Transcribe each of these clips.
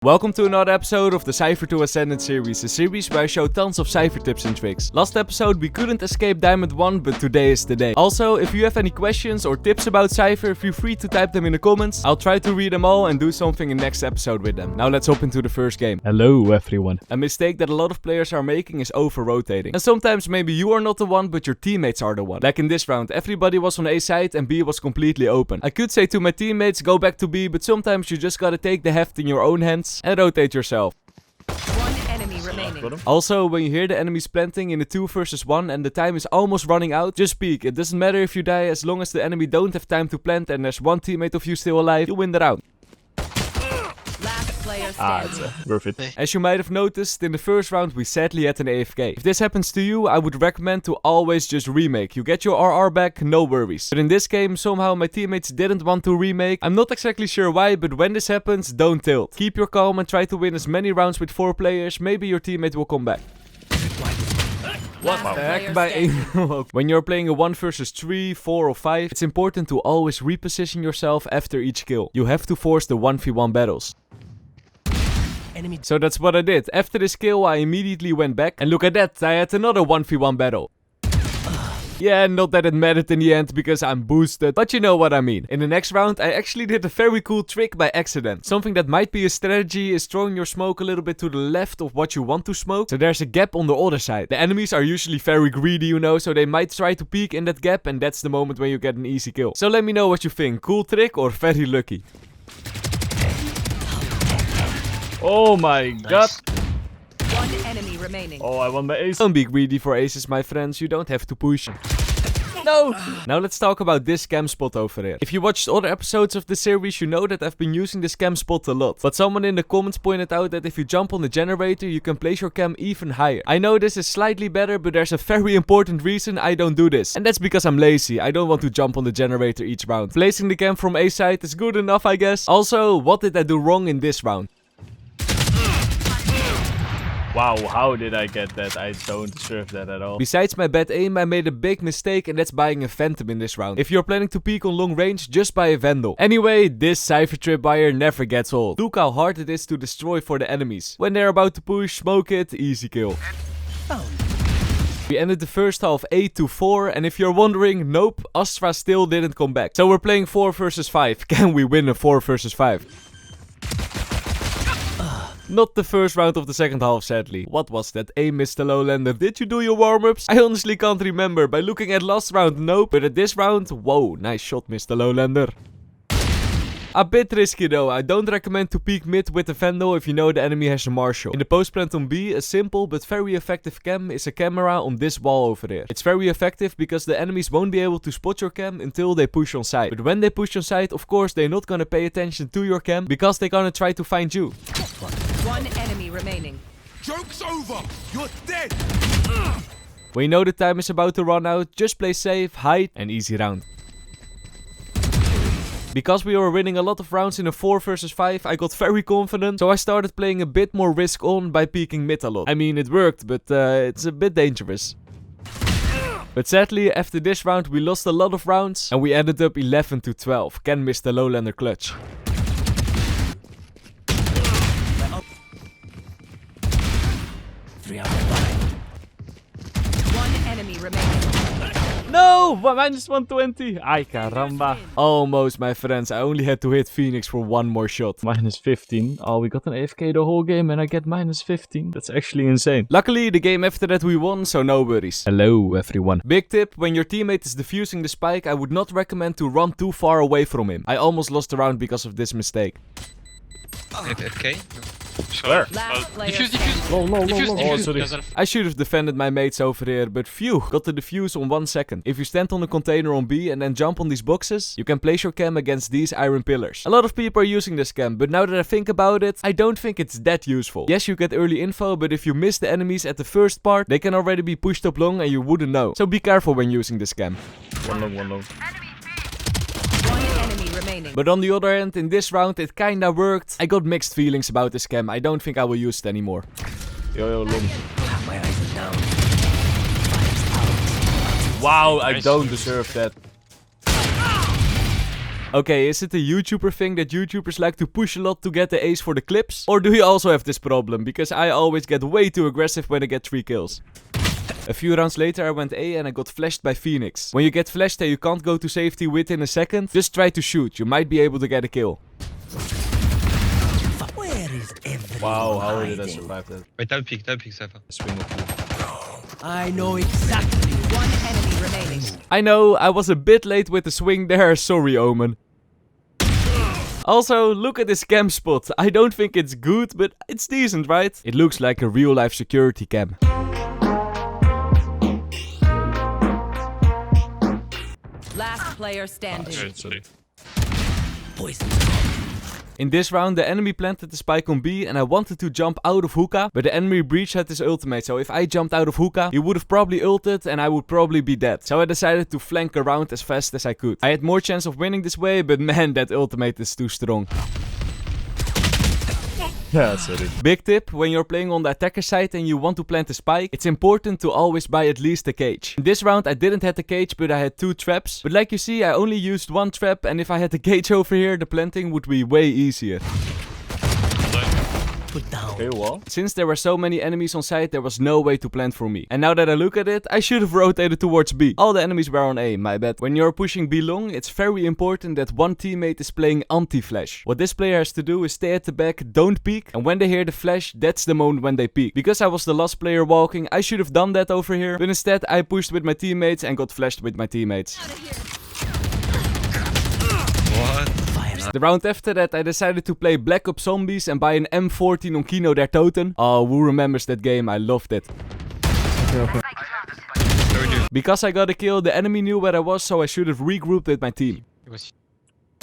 Welcome to another episode of the Cypher to Ascendant series, a series where I show tons of Cypher tips and tricks. Last episode we couldn't escape Diamond 1, but today is the day. Also, if you have any questions or tips about Cypher, feel free to type them in the comments. I'll try to read them all and do something in next episode with them. Now let's hop into the first game. Hello everyone. A mistake that a lot of players are making is over-rotating. And sometimes maybe you are not the one, but your teammates are the one. Like in this round, everybody was on A side and B was completely open. I could say to my teammates, go back to B, but sometimes you just gotta take the heft in your own hands and rotate yourself. One enemy remaining. Also, when you hear the enemies planting in a 2 versus 1 and the time is almost running out, just peek. It doesn't matter if you die, as long as the enemy don't have time to plant and there's one teammate of you still alive, you win the round. Last player standing. It's worth it. As you might have noticed, in the first round we sadly had an AFK. If this happens to you, I would recommend to always just remake. You get your RR back, no worries. But in this game, somehow my teammates didn't want to remake. I'm not exactly sure why, but when this happens, don't tilt. Keep your calm and try to win as many rounds with 4 players. Maybe your teammate will come back. What the heck by aim? When you're playing a 1 versus 3, 4 or 5, it's important to always reposition yourself after each kill. You have to force the 1v1 battles. So that's what I did. After this kill I immediately went back and look at that, I had another 1v1 battle. Yeah, not that it mattered in the end because I'm boosted, but you know what I mean. In the next round I actually did a very cool trick by accident. Something that might be a strategy is throwing your smoke a little bit to the left of what you want to smoke, so there's a gap on the other side. The enemies are usually very greedy, you know, so they might try to peek in that gap and that's the moment when you get an easy kill. So let me know what you think, cool trick or very lucky? Oh my god. One enemy remaining. Oh, I won my ace. Don't be greedy for aces, my friends, you don't have to push. No! Now let's talk about this cam spot over here. If you watched other episodes of the series, you know that I've been using this cam spot a lot. But someone in the comments pointed out that if you jump on the generator, you can place your cam even higher. I know this is slightly better, but there's a very important reason I don't do this. And that's because I'm lazy. I don't want to jump on the generator each round. Placing the cam from A side is good enough, I guess. Also, what did I do wrong in this round? Wow, how did I get that? I don't deserve that at all. Besides my bad aim, I made a big mistake and that's buying a Phantom in this round. If you're planning to peek on long range, just buy a Vandal. Anyway, this Cypher tripwire never gets old. Look how hard it is to destroy for the enemies. When they're about to push, smoke it, easy kill. We ended the first half 8-4, and if you're wondering, nope, Astra still didn't come back. So we're playing 4 versus 5. Can we win a 4 versus 5? Not the first round of the second half, sadly. What was that aim, Mr. Lowlander? Did you do your warm-ups? I honestly can't remember. By looking at last round, nope. But at this round, whoa, nice shot, Mr. Lowlander. A bit risky though. I don't recommend to peek mid with a Vandal if you know the enemy has a Marshal. In the post plant on B, a simple but very effective cam is a camera on this wall over there. It's very effective because the enemies won't be able to spot your cam until they push on side. But when they push on side, of course they're not gonna pay attention to your cam because they're gonna try to find you. One enemy remaining. Joke's over! You're dead! When you know the time is about to run out, just play safe, hide, and easy round. Because we were winning a lot of rounds in a 4 versus 5, I got very confident, so I started playing a bit more risk on by peeking mid a lot. I mean, it worked, but it's a bit dangerous. But sadly, after this round we lost a lot of rounds, and we ended up 11-12. Can Mr. Lowlander clutch? One enemy remaining. No! Minus 120. Ay, caramba. Almost, my friends. I only had to hit Phoenix for one more shot. Minus 15. Oh, we got an AFK the whole game and I get minus 15. That's actually insane. Luckily, the game after that we won, so no worries. Hello, everyone. Big tip, when your teammate is defusing the spike, I would not recommend to run too far away from him. I almost lost the round because of this mistake. Okay. Where? Last player Defuse. standing. Oh, sorry. I should have defended my mates over here, but phew, got the defuse on 1 second. If you stand on a container on B and then jump on these boxes, you can place your cam against these iron pillars. A lot of people are using this cam, but now that I think about it, I don't think it's that useful. Yes, you get early info, but if you miss the enemies at the first part, they can already be pushed up long and you wouldn't know. So be careful when using this cam. One long. One enemy remaining. But on the other hand, in this round it kinda worked. I got mixed feelings about this cam. I don't think I will use it anymore. Yo, long. Wow, I don't deserve that. Okay, is it a YouTuber thing that YouTubers like to push a lot to get the ace for the clips? Or do you also have this problem? Because I always get way too aggressive when I get 3 kills. A few rounds later I went A and I got flashed by Phoenix. When you get flashed and you can't go to safety within a second, just try to shoot. You might be able to get a kill. Wow, how did I survive that? Wait, don't peek, Cypher. Swing at you. I know exactly. One enemy remaining. I know, I was a bit late with the swing there, sorry Omen. Also, look at this cam spot. I don't think it's good, but it's decent, right? It looks like a real life security cam. Last player standing. Sorry. In this round, the enemy planted the spike on B and I wanted to jump out of hookah, but the enemy breach had his ultimate, so if I jumped out of hookah, he would have probably ulted and I would probably be dead. So I decided to flank around as fast as I could. I had more chance of winning this way, but man, that ultimate is too strong. Yeah, sorry. Big tip, when you're playing on the attacker side and you want to plant a spike, it's important to always buy at least a cage. In this round I didn't have the cage, but I had 2 traps. But like you see, I only used 1 trap, and if I had the cage over here, the planting would be way easier. Okay, well. Since there were so many enemies on site, there was no way to plant for me. And now that I look at it, I should have rotated towards B. All the enemies were on A, my bad. When you're pushing B long, it's very important that one teammate is playing anti-flash. What this player has to do is stay at the back, don't peek, and when they hear the flash, that's the moment when they peek. Because I was the last player walking, I should have done that over here, but instead I pushed with my teammates and got flashed with my teammates. What? The round after that, I decided to play Black Ops Zombies and buy an M14 on Kino der Toten. Oh, who remembers that game? I loved it. Because I got a kill, the enemy knew where I was, so I should have regrouped with my team. It was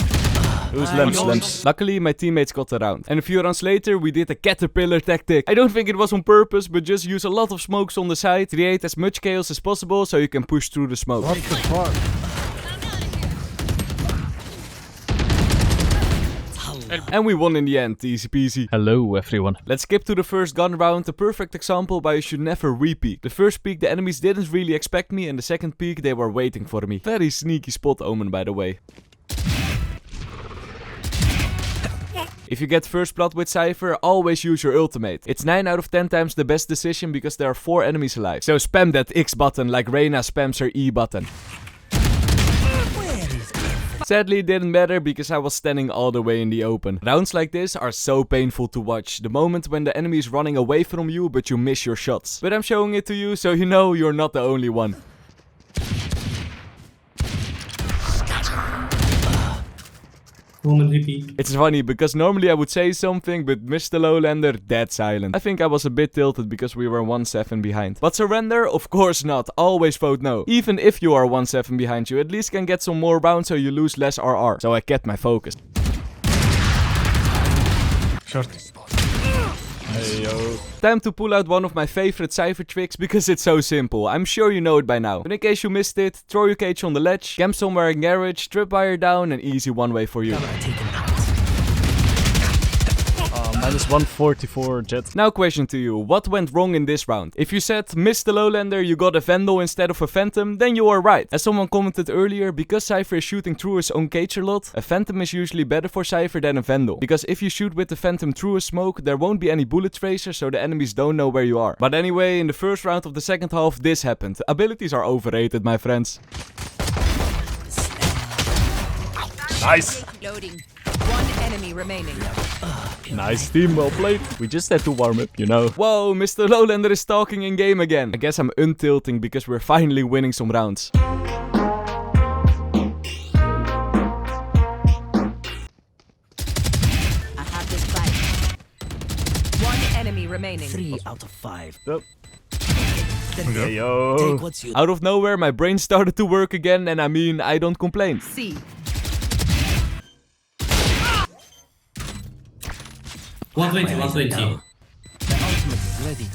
It was lamps. Luckily, my teammates got around. And a few rounds later, we did a caterpillar tactic. I don't think it was on purpose, but just use a lot of smokes on the side. Create as much chaos as possible, so you can push through the smoke. What the fuck? And we won in the end, easy peasy. Hello, everyone. Let's skip to the first gun round, a perfect example why you should never repeat. The first peek the enemies didn't really expect me, and the second peek they were waiting for me. Very sneaky spot, Omen, by the way. If you get first blood with Cypher, always use your ultimate. It's 9 out of 10 times the best decision because there are 4 enemies alive. So spam that X button like Reyna spams her E button. Sadly, it didn't matter because I was standing all the way in the open. Rounds like this are so painful to watch. The moment when the enemy is running away from you, but you miss your shots. But I'm showing it to you, so you know you're not the only one. It's funny, because normally I would say something, but Mr. Lowlander, dead silent. I think I was a bit tilted because we were 1-7 behind. But surrender? Of course not. Always vote no. Even if you are 1-7 behind, you at least can get some more rounds so you lose less RR. So I kept my focus. Short. Hey, yo. Time to pull out one of my favorite Cypher tricks because it's so simple. I'm sure you know it by now. But in case you missed it, throw your cage on the ledge, camp somewhere in garage, tripwire down, and easy one way for you. Minus 144 jet. Now question to you, what went wrong in this round? If you said, Mr. Lowlander, you got a Vandal instead of a Phantom, then you are right. As someone commented earlier, because Cypher is shooting through his own cage a lot, a Phantom is usually better for Cypher than a Vandal. Because if you shoot with the Phantom through a smoke, there won't be any bullet tracer, so the enemies don't know where you are. But anyway, in the first round of the second half, this happened. Abilities are overrated, my friends. Nice. Loading. One enemy remaining. Nice team, well played. We just had to warm up, you know. Whoa, Mr. Lowlander is talking in game again. I guess I'm untilting because we're finally winning some rounds. I have this fight. One enemy remaining. 3 out of 5. Yep. Take Yo. what's you. Out of nowhere, my brain started to work again, and I mean, I don't complain. C. 120. The ultimate is ready.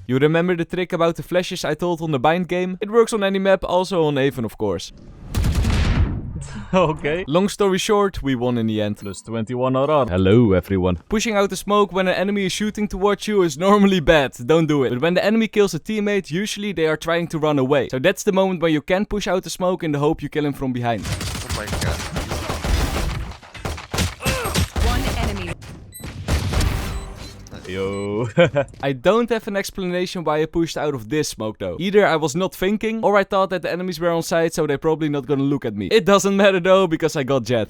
You remember the trick about the flashes I told on the Bind game? It works on any map, also on Haven of course. Okay. Long story short, we won in the end. Plus 21 RR. Hello, everyone. Pushing out the smoke when an enemy is shooting towards you is normally bad, don't do it. But when the enemy kills a teammate, usually they are trying to run away. So that's the moment where you can push out the smoke in the hope you kill him from behind. Oh my god. Yo. I don't have an explanation why I pushed out of this smoke though. Either I was not thinking, or I thought that the enemies were on site, so they're probably not gonna look at me. It doesn't matter though, because I got jet.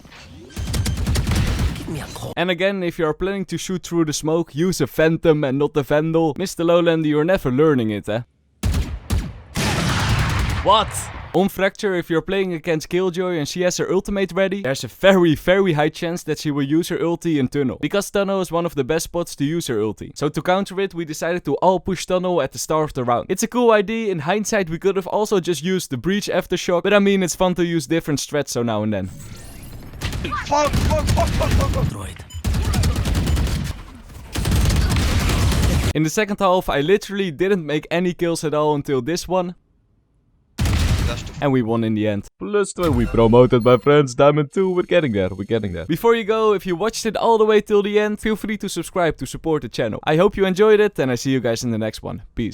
And again, if you are planning to shoot through the smoke, use a Phantom and not the Vandal. Mr. Lowlander, you're never learning it, eh? What? On Fracture, if you're playing against Killjoy and she has her ultimate ready, there's a very high chance that she will use her ulti in Tunnel. Because Tunnel is one of the best spots to use her ulti. So to counter it, we decided to all push Tunnel at the start of the round. It's a cool idea. In hindsight, we could have also just used the Breach Aftershock. But I mean, it's fun to use different strats so now and then. Fuck. Droid. In the second half, I literally didn't make any kills at all until this one. And we won in the end. +2. We promoted, my friends. Diamond 2. We're getting there. We're getting there. Before you go, if you watched it all the way till the end, feel free to subscribe to support the channel. I hope you enjoyed it, and I see you guys in the next one. Peace.